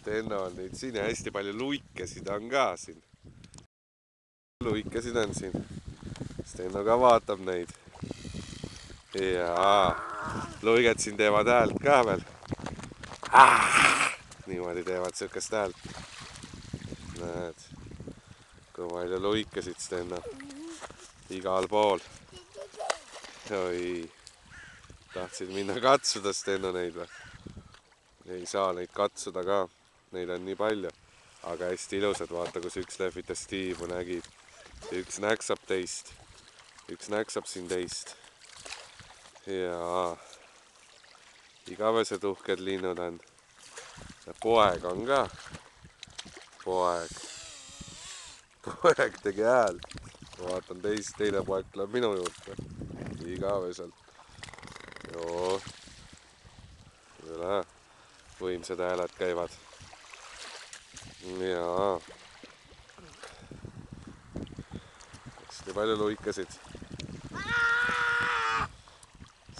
Stenno on neid siin ja hästi palju luikesid on ka siin. Luikesid on siin. Stenno ka vaatab neid. Jaa, luiged siin teevad häält ka veel. Niimoodi teevad sihukest häält. Näed, kui palju luikesid Stenno. Igal pool. Oi, tahtsid minna katsuda Stenno neid või? Ei saa neid katsuda ka, neid on nii palju. Aga hästi ilusad, vaata kus üks lehvitas tiibu, nägid. Üks näksab teist. Üks näksab siin teist. Jaa, igavesed uhked linnud on. Poeg on ka. Poeg. Poeg tegi hääl. Vaatan teine poeg tuleb minu juurde. Igaveselt. Joo. Üle. Võimsad hääled käivad. Jaa. Hästi palju luikasid.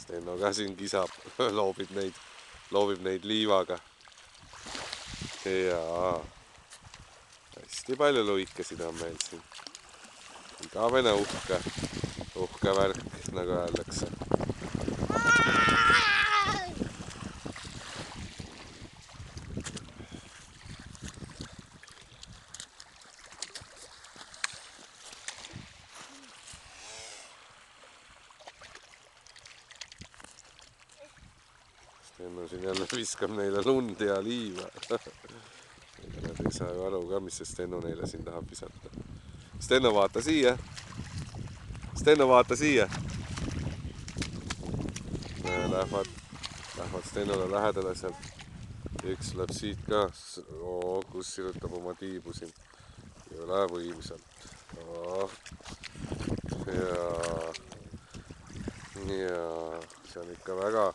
Stenno ka siin kisab, loobib neid liivaga. Jaa. Hästi palju luikasid on meil siin. Igavene uhke värk, nagu öeldakse. Stenno siin jälle viskab neile lund ja liiva. Nad ei saa ju aru ka, mis see Stenno neile siin tahab visata. Stenno, vaata siia. Stenno, vaata siia. Lähevad Stennole lähedale sealt. Üks läheb siit ka. Kus sirutab oma tiibu siin. Jõle võimsalt. Jaa, see on ikka väga